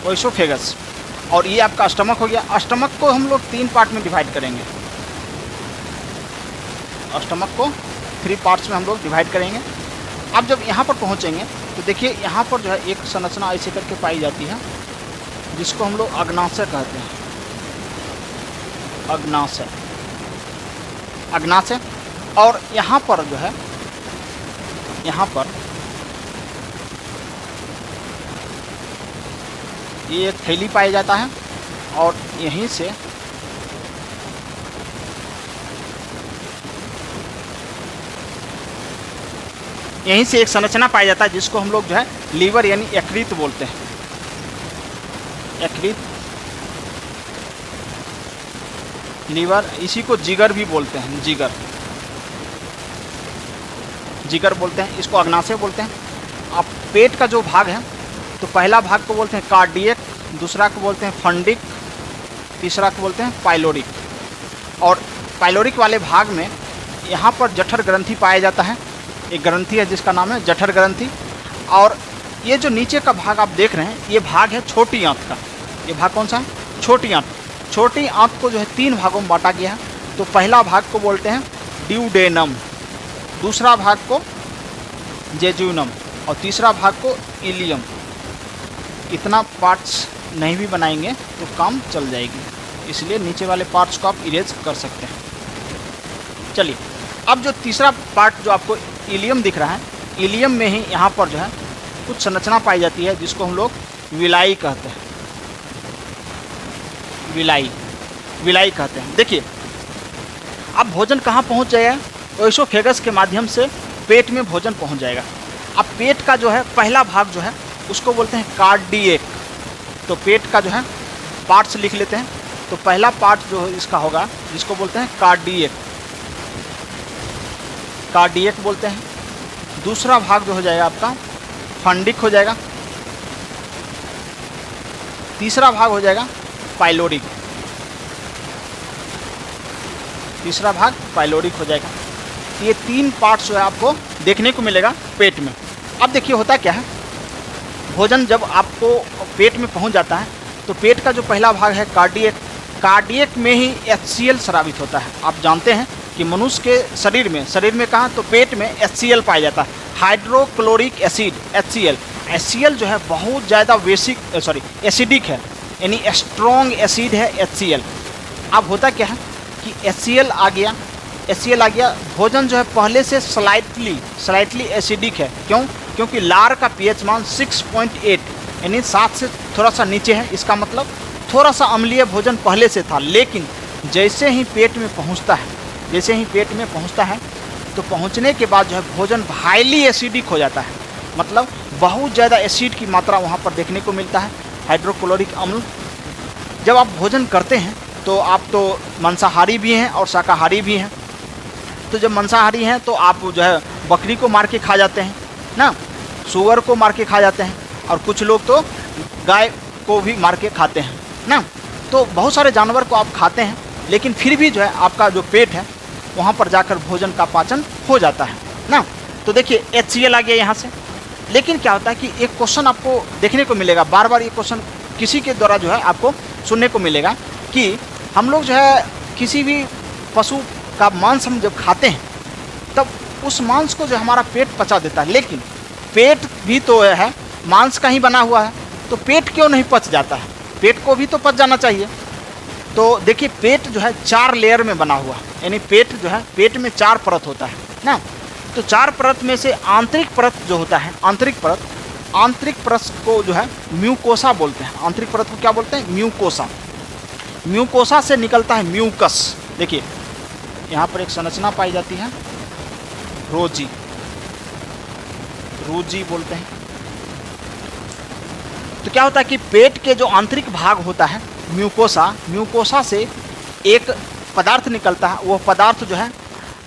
ओइसोफेगस, और ये आपका स्टमक हो गया। स्टमक को हम लोग 3 पार्ट में डिवाइड करेंगे। स्टमक को 3 पार्ट्स में हम लोग डिवाइड करेंगे। अब जब यहाँ पर पहुँचेंगे तो देखिए यहाँ पर जो है एक संरचना ऐसे करके पाई जाती है जिसको हम लोग अग्नाशय कहते हैं। अग्नाशय, अग्नाशय। और यहाँ पर जो है, यहाँ पर ये एक थैली पाया जाता है, और यहीं से एक संरचना पाया जाता है जिसको हम लोग जो है लीवर यानी यकृत बोलते हैं। यकृत, लीवर, इसी को जिगर भी बोलते हैं। जिगर, जिगर बोलते हैं, इसको अग्नाशय बोलते हैं। अब पेट का जो भाग है तो पहला भाग को बोलते हैं कार्डियक, दूसरा को बोलते हैं फंडिक, तीसरा को बोलते हैं पाइलोरिक। और पाइलोरिक वाले भाग में यहाँ पर जठर ग्रंथि पाया जाता है। एक ग्रंथि है जिसका नाम है जठर ग्रंथि। और ये जो नीचे का भाग आप देख रहे हैं ये भाग है छोटी आंत का। ये भाग कौन सा है? छोटी आंत। छोटी आंत को जो है 3 भागों में बांटा गया है। तो पहला भाग को बोलते हैं ड्यूडेनम, दूसरा भाग को जेजुनम, और तीसरा भाग को इलियम। इतना पार्ट्स नहीं भी बनाएंगे तो काम चल जाएगी, इसलिए नीचे वाले पार्ट्स को आप इरेज कर सकते हैं। चलिए, अब जो तीसरा पार्ट जो आपको इलियम दिख रहा है, इलियम में ही यहाँ पर जो है कुछ संरचना पाई जाती है जिसको हम लोग विलाई कहते हैं। विलाई, विलाई कहते हैं। देखिए, अब भोजन कहाँ पहुँच जाएगा? ओइसोफेगस के माध्यम से पेट में भोजन पहुँच जाएगा। अब पेट का जो है पहला भाग जो है उसको बोलते हैं कार्डियक। तो पेट का जो है पार्ट्स लिख लेते हैं। तो पहला पार्ट जो इसका होगा जिसको बोलते हैं कार्डियक, कार्डियक बोलते हैं। दूसरा भाग जो हो जाएगा आपका फंडिक हो जाएगा। तीसरा भाग हो जाएगा पाइलोरिक, तीसरा भाग पाइलोरिक हो जाएगा। ये 3 पार्ट्स जो है आपको देखने को मिलेगा पेट में। अब देखिए होता क्या है, भोजन जब आपको पेट में पहुंच जाता है तो पेट का जो पहला भाग है कार्डियक, कार्डियक में ही HCl स्रावित होता है। आप जानते हैं कि मनुष्य के शरीर में कहाँ? तो पेट में HCl पाया जाता है, हाइड्रोक्लोरिक एसिड, HCl। HCl जो है बहुत ज़्यादा एसिडिक है, यानी स्ट्रॉन्ग एसिड है HCl। अब होता क्या है कि HCl आ गया, भोजन जो है पहले से स्लाइटली एसिडिक है। क्यों? क्योंकि लार का pH मान 6.8 यानी 7 से थोड़ा सा नीचे है। इसका मतलब थोड़ा सा अम्लीय भोजन पहले से था, लेकिन जैसे ही पेट में पहुंचता है तो पहुंचने के बाद जो है भोजन हाईली एसिडिक हो जाता है। मतलब बहुत ज़्यादा एसिड की मात्रा वहाँ पर देखने को मिलता है, हाइड्रोक्लोरिक अम्ल। जब आप भोजन करते हैं तो आप तो मांसाहारी भी हैं और शाकाहारी भी हैं। तो जब मांसाहारी हैं तो आप जो है बकरी को मार के खा जाते हैं ना, सूअर को मार के खा जाते हैं, और कुछ लोग तो गाय को भी मार के खाते हैं ना। तो बहुत सारे जानवर को आप खाते हैं, लेकिन फिर भी जो है आपका जो पेट है वहाँ पर जाकर भोजन का पाचन हो जाता है ना। तो देखिए HCl आ गया यहाँ से। लेकिन क्या होता है कि एक क्वेश्चन आपको देखने को मिलेगा, बार बार ये क्वेश्चन किसी के द्वारा जो है आपको सुनने को मिलेगा कि हम लोग जो है किसी भी पशु का मांस हम जब खाते हैं तब उस मांस को जो हमारा पेट पचा देता है, लेकिन पेट भी तो है मांस का ही बना हुआ है। तो पेट क्यों नहीं पच जाता है? पेट को भी तो पच जाना चाहिए। तो देखिए पेट जो है 4 लेयर में बना हुआ, यानी पेट जो है, पेट में 4 परत होता है ना। तो 4 परत में से आंतरिक परत जो होता है, आंतरिक परत को जो है म्यूकोसा बोलते हैं। आंतरिक परत को क्या बोलते हैं? म्यूकोसा। म्यूकोसा से निकलता है म्यूकस। देखिए यहाँ पर एक संरचना पाई जाती है, रोजी, रूजी बोलते हैं। तो क्या होता है कि पेट के जो आंतरिक भाग होता है म्यूकोसा से एक पदार्थ निकलता है। वो पदार्थ जो है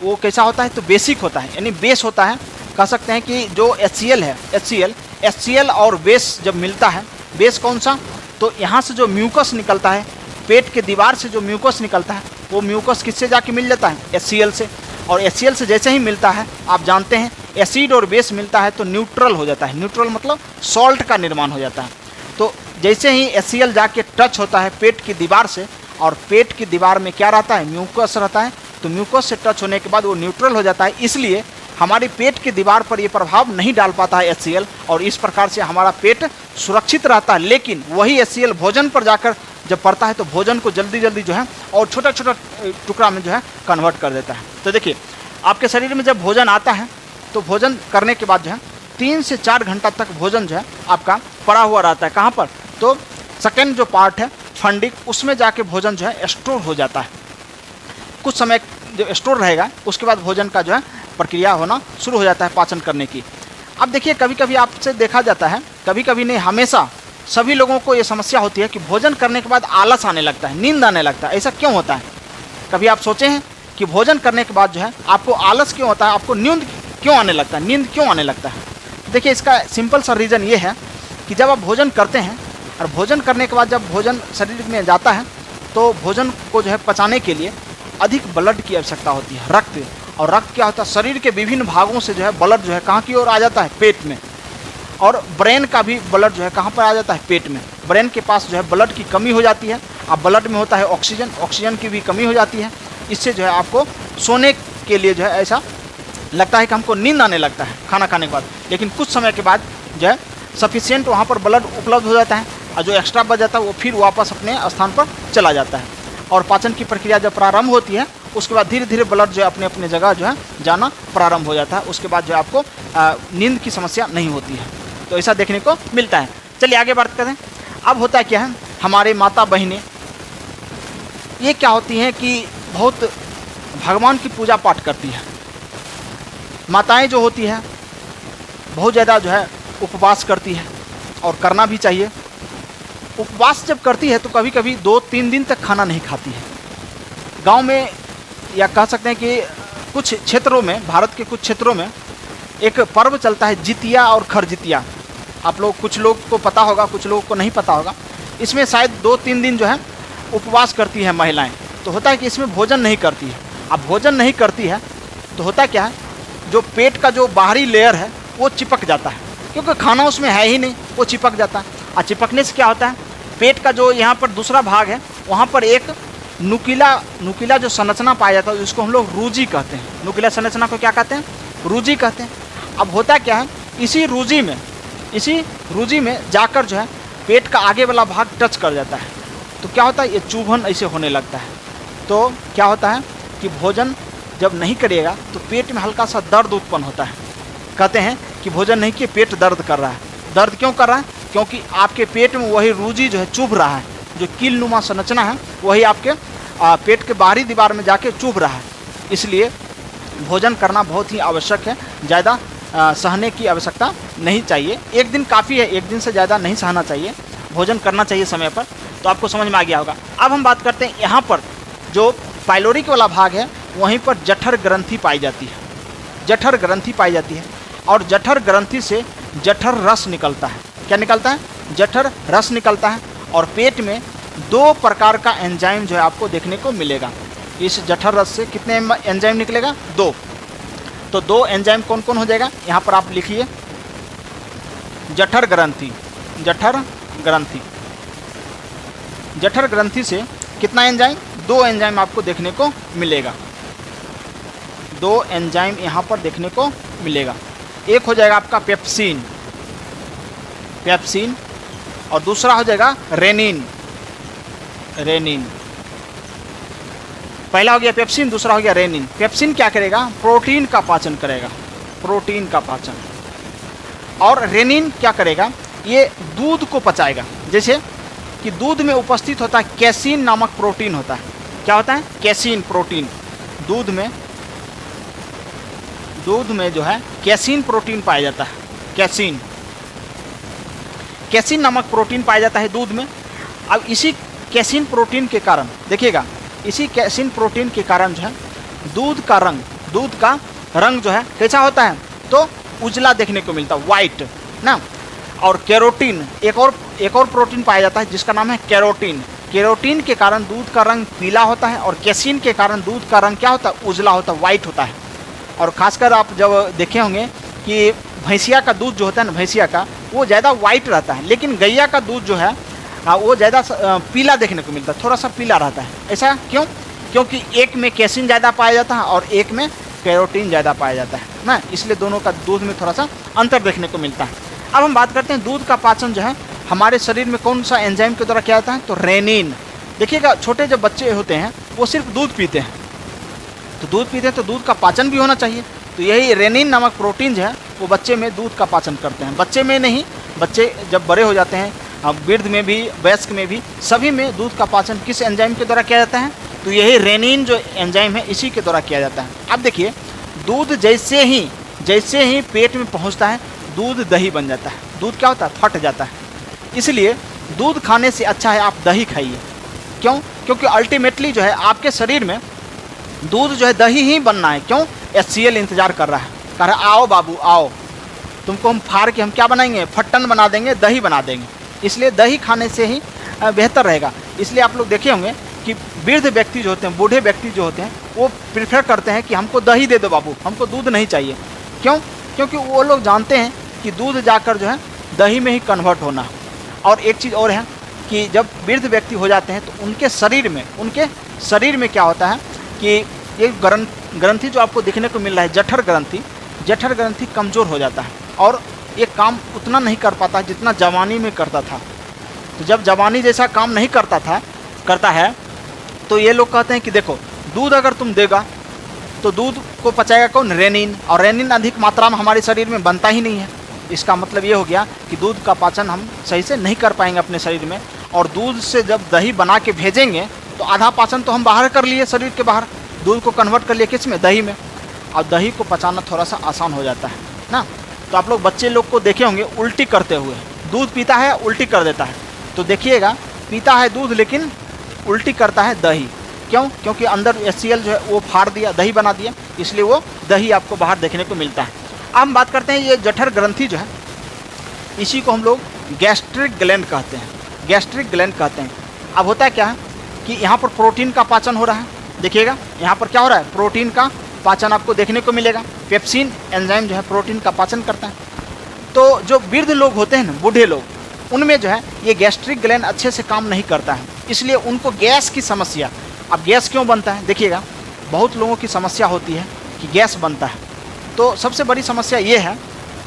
वो कैसा होता है? तो बेसिक होता है, यानी बेस होता है। कह सकते हैं कि जो HCl है, HCl और बेस जब मिलता है, बेस कौन सा? तो यहाँ से जो म्यूकस निकलता है, पेट के दीवार से जो म्यूकस निकलता है, वो म्यूकस किससे जाके मिल जाता है? HCl से। और HCl से जैसे ही मिलता है, आप जानते हैं एसिड और बेस मिलता है तो न्यूट्रल हो जाता है। न्यूट्रल मतलब सॉल्ट का निर्माण हो जाता है। तो जैसे ही HCl जाके टच होता है पेट की दीवार से, और पेट की दीवार में क्या रहता है? म्यूकस रहता है। तो म्यूकस से टच होने के बाद वो न्यूट्रल हो जाता है, इसलिए हमारी पेट की दीवार पर ये प्रभाव नहीं डाल पाता है HCl, और इस प्रकार से हमारा पेट सुरक्षित रहता है। लेकिन वही HCl भोजन पर जाकर जब पड़ता है तो भोजन को जल्दी जल्दी जो है और छोटा छोटा टुकड़ा में जो है कन्वर्ट कर देता है। तो देखिए आपके शरीर में जब भोजन आता है तो भोजन करने के बाद जो है 3 से 4 घंटा तक भोजन जो है आपका पड़ा हुआ रहता है। कहाँ पर? तो सेकेंड जो पार्ट है फंडिक, उसमें जाके भोजन जो है स्टोर हो जाता है। कुछ समय जो स्टोर रहेगा उसके बाद भोजन का जो है प्रक्रिया होना शुरू हो जाता है पाचन करने की। अब देखिए कभी कभी आपसे देखा जाता है, कभी कभी नहीं, हमेशा सभी लोगों को ये समस्या होती है कि भोजन करने के बाद आलस आने लगता है, नींद आने लगता है। ऐसा क्यों होता है? कभी आप सोचे हैं कि भोजन करने के बाद जो है आपको आलस क्यों होता है, आपको नींद क्यों आने लगता है, नींद क्यों आने लगता है? देखिए इसका सिंपल सा रीज़न ये है कि जब आप भोजन करते हैं और भोजन करने के बाद जब भोजन शरीर में जाता है तो भोजन को जो है पचाने के लिए अधिक ब्लड की आवश्यकता होती है, रक्त। और रक्त क्या होता है? शरीर के विभिन्न भागों से जो है ब्लड जो है कहाँ की ओर आ जाता है? पेट में। और ब्रेन का भी ब्लड जो है कहाँ पर आ जाता है? पेट में। ब्रेन के पास जो है ब्लड की कमी हो जाती है। अब ब्लड में होता है ऑक्सीजन, ऑक्सीजन की भी कमी हो जाती है। इससे जो है आपको सोने के लिए जो है ऐसा लगता है कि हमको नींद आने लगता है खाना खाने के बाद। लेकिन कुछ समय के बाद जो है सफिशिएंट वहाँ पर ब्लड उपलब्ध हो जाता है, और जो एक्स्ट्रा बच जाता है वो फिर वापस अपने स्थान पर चला जाता है। और पाचन की प्रक्रिया जब प्रारंभ होती है उसके बाद धीरे धीरे ब्लड जो है अपने अपने जगह जो है जाना प्रारंभ हो जाता है। उसके बाद जो है आपको नींद की समस्या नहीं होती है। तो ऐसा देखने को मिलता है। चलिए आगे बात करें। अब होता क्या है, हमारे माता बहनें ये क्या होती हैं कि बहुत भगवान की पूजा पाठ करती है। माताएं जो होती है बहुत ज़्यादा जो है उपवास करती है, और करना भी चाहिए। उपवास जब करती है तो कभी कभी 2-3 दिन तक खाना नहीं खाती है। गांव में या कह सकते हैं कि कुछ क्षेत्रों में, भारत के कुछ क्षेत्रों में एक पर्व चलता है जितिया और खरजितिया। आप लोग, कुछ लोग को पता होगा, कुछ लोगों को नहीं पता होगा। इसमें शायद 2-3 दिन जो है उपवास करती हैं महिलाएं। तो होता है कि इसमें भोजन नहीं करती है। अब भोजन नहीं करती है तो होता क्या है, जो पेट का जो बाहरी लेयर है वो चिपक जाता है, क्योंकि खाना उसमें है ही नहीं, वो चिपक जाता है। और चिपकने से क्या होता है, पेट का जो यहाँ पर दूसरा भाग है वहाँ पर एक नुकीला जो संरचना पाया जाता है जिसको हम लोग रूजी कहते हैं। नुकीला संरचना को क्या कहते हैं? रूजी कहते हैं। अब होता क्या है, इसी रूजी में जाकर जो है पेट का आगे वाला भाग टच कर जाता है। तो क्या होता है, ये चुभन ऐसे होने लगता है। तो क्या होता है कि भोजन जब नहीं करिएगा तो पेट में हल्का सा दर्द उत्पन्न होता है। कहते हैं कि भोजन नहीं किए पेट दर्द कर रहा है। दर्द क्यों कर रहा है? क्योंकि आपके पेट में वही रूजी जो है चुभ रहा है, जो कीलनुमा संरचना है वही आपके पेट के बाहरी दीवार में जाके चुभ रहा है। इसलिए भोजन करना बहुत ही आवश्यक है। ज़्यादा सहने की आवश्यकता नहीं चाहिए। एक दिन काफ़ी है, एक दिन से ज़्यादा नहीं सहना चाहिए। भोजन करना चाहिए समय पर। तो आपको समझ में आ गया होगा। अब हम बात करते हैं, यहाँ पर जो पाइलोरिक वाला भाग है वहीं पर जठर ग्रंथि पाई जाती है। जठर ग्रंथि पाई जाती है, और जठर ग्रंथि से जठर रस निकलता है। क्या निकलता है? जठर रस निकलता है। और पेट में 2 प्रकार का एंजाइम जो है आपको देखने को मिलेगा। इस जठर रस से कितने एंजाइम निकलेगा? 2। तो 2 एंजाइम कौन कौन हो जाएगा? यहाँ पर आप लिखिए, जठर ग्रंथि। जठर ग्रंथि, जठर ग्रंथि से कितना एंजाइम? 2 एंजाइम आपको देखने को मिलेगा। 2 एंजाइम यहाँ पर देखने को मिलेगा। एक हो जाएगा आपका पेप्सिन। पेप्सिन और दूसरा हो जाएगा रेनिन। रेनिन पहला हो गया पेप्सिन, दूसरा हो गया रेनिन। पेप्सिन क्या करेगा? प्रोटीन का पाचन करेगा, प्रोटीन का पाचन। और रेनिन क्या करेगा? ये दूध को पचाएगा। जैसे कि दूध में उपस्थित होता है कैसीन नामक प्रोटीन होता है। क्या होता है? Casein protein. दूध में जो है कैसीन प्रोटीन पाया जाता है। कैसीन नामक प्रोटीन पाया जाता है दूध में। अब इसी कैसीन प्रोटीन के कारण देखिएगा, इसी कैसीन प्रोटीन के कारण जो है दूध का रंग जो है कैसा होता है? तो उजला देखने को मिलता है, वाइट ना। और कैरोटीन, एक और प्रोटीन पाया जाता है जिसका नाम है कैरोटीन। कैरोटीन के कारण दूध का रंग पीला होता है और कैसीन के कारण दूध का रंग क्या होता है? उजला होता है, वाइट होता है। और खासकर आप जब देखे होंगे कि भैंसिया का दूध जो होता है ना, भैंसिया का, वो ज़्यादा वाइट रहता है, लेकिन गैया का दूध जो है वो ज़्यादा पीला देखने को मिलता है, थोड़ा सा पीला रहता है। ऐसा क्यों? क्योंकि एक में कैसीन ज़्यादा पाया जाता है और एक में कैरोटीन ज़्यादा पाया जाता है ना, इसलिए दोनों का दूध में थोड़ा सा अंतर देखने को मिलता है। अब हम बात करते हैं दूध का पाचन जो है हमारे शरीर में कौन सा एंजाइम के द्वारा किया जाता है? तो रेनिन। देखिएगा, छोटे जब बच्चे होते हैं वो सिर्फ दूध पीते हैं, तो दूध का पाचन भी होना चाहिए। तो यही रेनिन नामक प्रोटीन जो है वो बच्चे में दूध का पाचन करते हैं। बच्चे में नहीं, बच्चे जब बड़े हो जाते हैं, वृद्ध में भी, वयस्क में भी, सभी में दूध का पाचन किस एंजाइम के द्वारा किया जाता है? तो यही रेनिन जो एंजाइम है इसी के द्वारा किया जाता है। अब देखिए, दूध जैसे ही पेट में पहुंचता है, दूध दही बन जाता है। दूध क्या होता है? फट जाता है। इसलिए दूध खाने से अच्छा है आप दही खाइए। क्यों? क्योंकि अल्टीमेटली जो है आपके शरीर में दूध जो है दही ही बनना है। क्यों? HCl इंतजार कर रहा है, कह रहा है आओ बाबू आओ, तुमको हम फाड़ के हम क्या बनाएंगे? फट्टन बना देंगे, दही बना देंगे। इसलिए दही खाने से ही बेहतर रहेगा। इसलिए आप लोग देखे होंगे कि वृद्ध व्यक्ति जो होते हैं, बूढ़े व्यक्ति जो होते हैं, वो प्रेफर करते हैं कि हमको दही दे दो बाबू, हमको दूध नहीं चाहिए। क्यों? क्योंकि वो लोग जानते हैं कि दूध जाकर जो है दही में ही कन्वर्ट होना है। और एक चीज़ और है कि जब वृद्ध व्यक्ति हो जाते हैं तो उनके शरीर में क्या होता है कि ये ग्रंथि जो आपको देखने को मिल रहा है, जठर ग्रंथि कमज़ोर हो जाता है और ये काम उतना नहीं कर पाता जितना जवानी में करता था। तो जब जवानी जैसा काम नहीं करता है तो ये लोग कहते हैं कि देखो, दूध अगर तुम देगा तो दूध को पचाएगा कौन? रेनिन। और रेनिन अधिक मात्रा में हमारे शरीर में बनता ही नहीं है। इसका मतलब ये हो गया कि दूध का पाचन हम सही से नहीं कर पाएंगे अपने शरीर में। और दूध से जब दही बना के भेजेंगे तो आधा पाचन तो हम बाहर कर लिए, शरीर के बाहर दूध को कन्वर्ट कर लिए किस में? दही में। और दही को पचाना थोड़ा सा आसान हो जाता है ना। तो आप लोग बच्चे लोग को देखे होंगे उल्टी करते हुए, दूध पीता है उल्टी कर देता है। तो देखिएगा, पीता है दूध लेकिन उल्टी करता है दही। क्यों? क्योंकि अंदर HCl जो है वो फाड़ दिया, दही बना दिया, इसलिए वो दही आपको बाहर देखने को मिलता है। अब हम बात करते हैं ये जठर ग्रंथि जो है, इसी को हम लोग गैस्ट्रिक ग्लैंड कहते हैं। अब होता है क्या है कि यहाँ पर प्रोटीन का पाचन हो रहा है। देखिएगा, यहाँ पर क्या हो रहा है? प्रोटीन का पाचन आपको देखने को मिलेगा। पेप्सिन एंजाइम जो है प्रोटीन का पाचन करता है। तो जो वृद्ध लोग होते हैं ना, बूढ़े लोग, उनमें जो है ये गैस्ट्रिक ग्लैंड अच्छे से काम नहीं करता है, इसलिए उनको गैस की समस्या। अब गैस क्यों बनता है? देखिएगा, बहुत लोगों की समस्या होती है कि गैस बनता है। तो सबसे बड़ी समस्या ये है,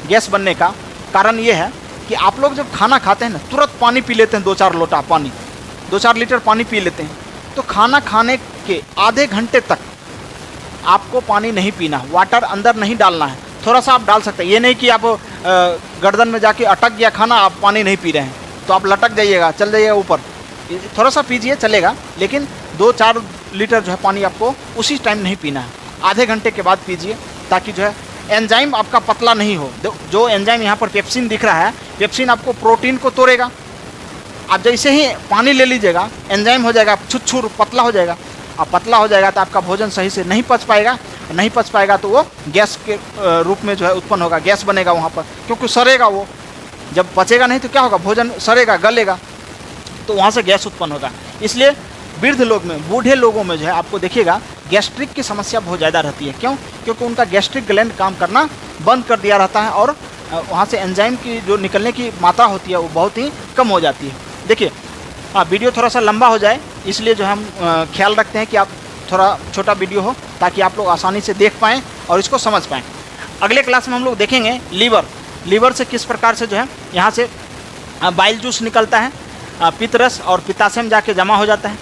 गैस बनने का कारण ये है कि आप लोग जब खाना खाते हैं ना, तुरंत पानी पी लेते हैं, 2-4 लोटा पानी, 2-4 लीटर पानी पी लेते हैं। तो खाना खाने के आधे घंटे तक आपको पानी नहीं पीना, वाटर अंदर नहीं डालना है। थोड़ा सा आप डाल सकते हैं, ये नहीं कि आप गर्दन में जाके अटक गया खाना, आप पानी नहीं पी रहे हैं तो आप लटक जाइएगा, चल जाइएगा ऊपर। थोड़ा सा पीजिए चलेगा, लेकिन 2-4 लीटर जो है पानी आपको उसी टाइम नहीं पीना है, आधे घंटे के बाद पीजिए, ताकि जो है एंजाइम आपका पतला नहीं हो। जो एंजाइम यहाँ पर पेप्सिन दिख रहा है, पेप्सिन आपको प्रोटीन को तोड़ेगा। आप जैसे ही पानी ले लीजिएगा, एंजाइम हो जाएगा छुर पतला हो जाएगा। अब पतला हो जाएगा तो आपका भोजन सही से नहीं पच पाएगा, तो वो गैस के रूप में जो है उत्पन्न होगा, गैस बनेगा वहाँ पर, क्योंकि सड़ेगा वो। जब पचेगा नहीं तो क्या होगा? भोजन सड़ेगा, गलेगा, तो वहाँ से गैस उत्पन्न होगा। इसलिए वृद्ध लोग में, बूढ़े लोगों में जो है आपको देखिएगा गैस्ट्रिक की समस्या बहुत ज़्यादा रहती है। क्यों? क्योंकि उनका गैस्ट्रिक ग्लैंड काम करना बंद कर दिया रहता है और वहाँ से एंजाइम की जो निकलने की मात्रा होती है वो बहुत ही कम हो जाती है। देखिए, वीडियो थोड़ा सा लंबा हो जाए इसलिए जो हम ख्याल रखते हैं कि आप थोड़ा छोटा वीडियो हो, ताकि आप लोग आसानी से देख पाएँ और इसको समझ पाएँ। अगले क्लास में हम लोग देखेंगे लीवर से किस प्रकार से जो है यहाँ से बाइल जूस निकलता है, पित्तरस और पित्ताशय में जाके जमा हो जाता है।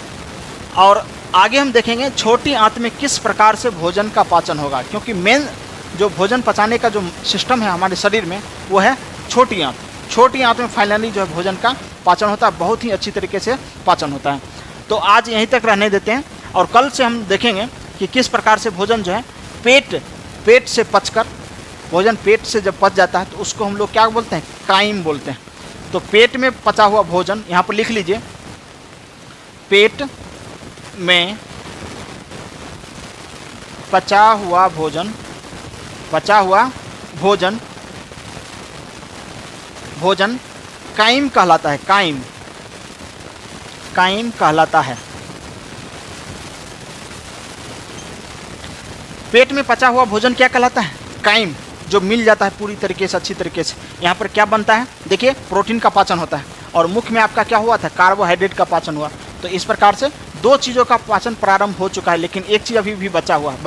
और आगे हम देखेंगे छोटी आंत में किस प्रकार से भोजन का पाचन होगा, क्योंकि मेन जो भोजन पचाने का जो सिस्टम है हमारे शरीर में वो है छोटी आंत। छोटी आंत में फाइनली जो है भोजन का पाचन होता है, बहुत ही अच्छी तरीके से पाचन होता है। तो आज यहीं तक रहने देते हैं और कल से हम देखेंगे कि किस प्रकार से भोजन जो है पेट से पचकर, भोजन पेट से जब पच जाता है तो उसको हम लोग क्या बोलते हैं, काइम बोलते हैं। तो पेट में पचा हुआ भोजन, यहाँ पर लिख लीजिए, पेट में पचा हुआ भोजन काइम कहलाता है। काइम कहलाता है। पेट में पचा हुआ भोजन क्या कहलाता है, काइम, जो मिल जाता है पूरी तरीके से, अच्छी तरीके से। यहाँ पर क्या बनता है, देखिए प्रोटीन का पाचन होता है और मुख्य में आपका क्या हुआ था, कार्बोहाइड्रेट का पाचन हुआ। तो इस प्रकार से दो चीज़ों का पाचन प्रारंभ हो चुका है, लेकिन एक चीज़ अभी भी बचा हुआ है,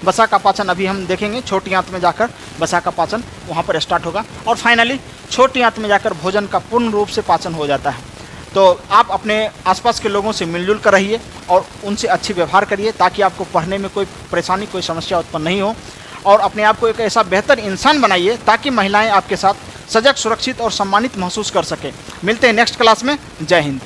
बसा का पाचन अभी हम देखेंगे। छोटी आंत में जाकर बसा का पाचन वहाँ पर स्टार्ट होगा और फाइनली छोटी आंत में जाकर भोजन का पूर्ण रूप से पाचन हो जाता है। तो आप अपने आसपास के लोगों से मिलजुल कर रहिए और उनसे अच्छी व्यवहार करिए, ताकि आपको पढ़ने में कोई परेशानी, कोई समस्या उत्पन्न नहीं हो। और अपने आप को एक ऐसा बेहतर इंसान बनाइए ताकि महिलाएं आपके साथ सजग, सुरक्षित और सम्मानित महसूस कर सकें। मिलते हैं नेक्स्ट क्लास में। जय हिंद।